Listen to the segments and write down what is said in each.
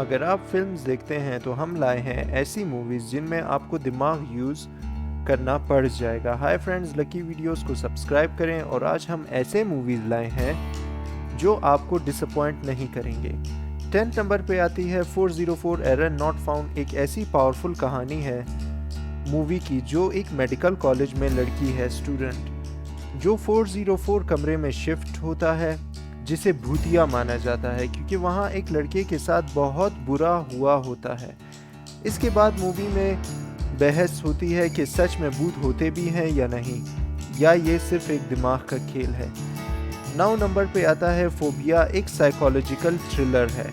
अगर आप फिल्म्स देखते हैं तो हम लाए हैं ऐसी मूवीज़ जिनमें आपको दिमाग यूज़ करना पड़ जाएगा। हाय फ्रेंड्स, लकी वीडियोस को सब्सक्राइब करें और आज हम ऐसे मूवीज़ लाए हैं जो आपको डिसअपॉइंट नहीं करेंगे। 10th नंबर पे आती है 404 एरर नॉट फाउंड। एक ऐसी पावरफुल कहानी है मूवी की जो एक मेडिकल कॉलेज में लड़की है स्टूडेंट जो 404 कमरे में शिफ्ट होता है जिसे भूतिया माना जाता है क्योंकि वहाँ एक लड़के के साथ बहुत बुरा हुआ होता है। इसके बाद मूवी में बहस होती है कि सच में भूत होते भी हैं या नहीं, या ये सिर्फ एक दिमाग का खेल है। 9 नंबर पे आता है फोबिया। एक साइकोलॉजिकल थ्रिलर है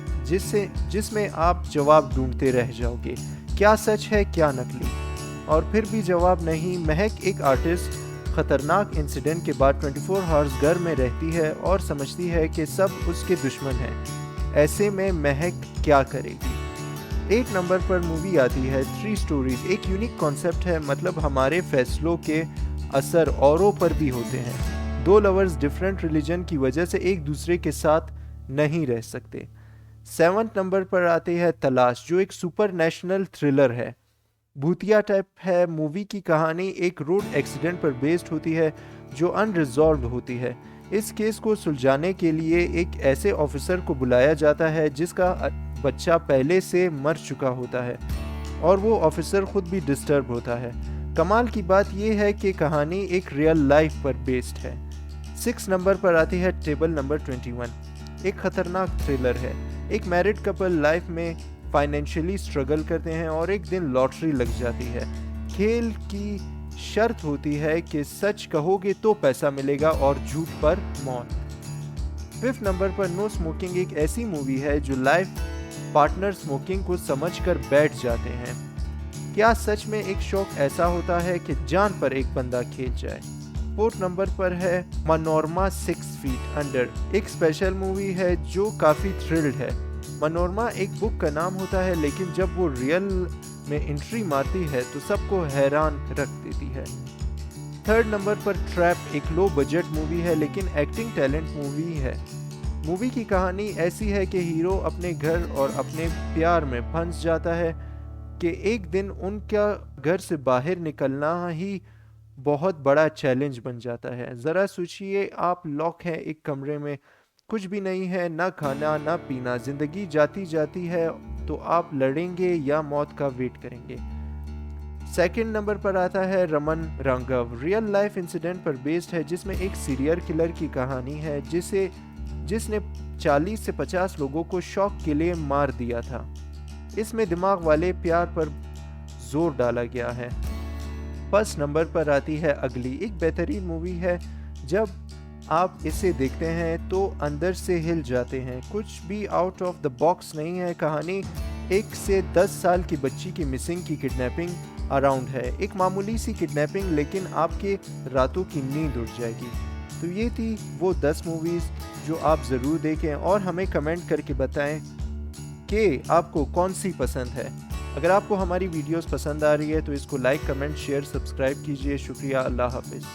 जिसमें आप जवाब ढूंढते रह जाओगे, क्या सच है क्या नकली, और फिर भी जवाब नहीं। महक एक आर्टिस्ट खतरनाक इंसिडेंट के बाद 24 आवर्स घर में रहती है और समझती है कि सब उसके दुश्मन हैं। ऐसे में महक क्या करेगी? 8 नंबर पर मूवी आती है 3 स्टोरीज। एक यूनिक कॉन्सेप्ट है, मतलब हमारे फैसलों के असर औरों पर भी होते हैं। 2 लवर्स डिफरेंट रिलीजन की वजह से एक दूसरे के साथ नहीं रह सकते। 7th नंबर पर आती है तलाश, जो एक सुपर नेशनल थ्रिलर है, भूतिया टाइप है। मूवी की कहानी एक रोड एक्सीडेंट पर बेस्ड होती है जो अनरिजॉल्व होती है। इस केस को सुलझाने के लिए एक ऐसे ऑफिसर को बुलाया जाता है जिसका बच्चा पहले से मर चुका होता है और वो ऑफिसर खुद भी डिस्टर्ब होता है। कमाल की बात यह है कि कहानी एक रियल लाइफ पर बेस्ड है। 6 नंबर पर आती है टेबल नंबर 21। एक खतरनाक थ्रिलर है। एक मैरिड कपल लाइफ में फाइनेंशियली स्ट्रगल करते हैं और एक दिन लॉटरी लग जाती है। खेल की शर्त होती है कि सच कहोगे तो पैसा मिलेगा और झूठ पर मौत। 5th नंबर पर नो स्मोकिंग। एक ऐसी मूवी है जो लाइफ पार्टनर स्मोकिंग को समझकर बैठ जाते हैं। क्या सच में एक शौक ऐसा होता है कि जान पर एक बंदा खेल जाए? 4th नंबर पर है मनोरमा 6 फीट अंडर। एक स्पेशल मूवी है जो काफ़ी थ्रिल्ड है। मनोरमा एक बुक का नाम होता है, लेकिन जब वो रियल में एंट्री मारती है तो सबको हैरान रख देती है। 3rd नंबर पर ट्रैप। एक लो बजट मूवी है लेकिन एक्टिंग टैलेंट मूवी है। मूवी की कहानी ऐसी है कि हीरो अपने घर और अपने प्यार में फंस जाता है कि एक दिन उनका घर से बाहर निकलना ही बहुत बड़ा चैलेंज बन जाता है। ज़रा सोचिए, आप लॉक हैं एक कमरे में, कुछ भी नहीं है, ना खाना ना पीना, जिंदगी जाती जाती है, तो आप लड़ेंगे या मौत का वेट करेंगे? 2nd नंबर पर आता है Raman Raghav. Real life incident पर बेस्ड है जिसमें एक सीरियल किलर की कहानी है जिसने 40 से 50 लोगों को शौक के लिए मार दिया था। इसमें दिमाग वाले प्यार पर जोर डाला गया है। 1st नंबर पर आती है अगली। एक बेहतरीन मूवी है, जब आप इसे देखते हैं तो अंदर से हिल जाते हैं। कुछ भी आउट ऑफ द बॉक्स नहीं है। कहानी 1 से 10 साल की बच्ची की मिसिंग की किडनैपिंग अराउंड है। एक मामूली सी किडनैपिंग, लेकिन आपके रातों की नींद उड़ जाएगी। तो ये थी वो 10 मूवीज़ जो आप ज़रूर देखें और हमें कमेंट करके बताएं कि आपको कौन सी पसंद है। अगर आपको हमारी वीडियोस पसंद आ रही है तो इसको लाइक, कमेंट, शेयर, सब्सक्राइब कीजिए। शुक्रिया। अल्लाह हाफिज़।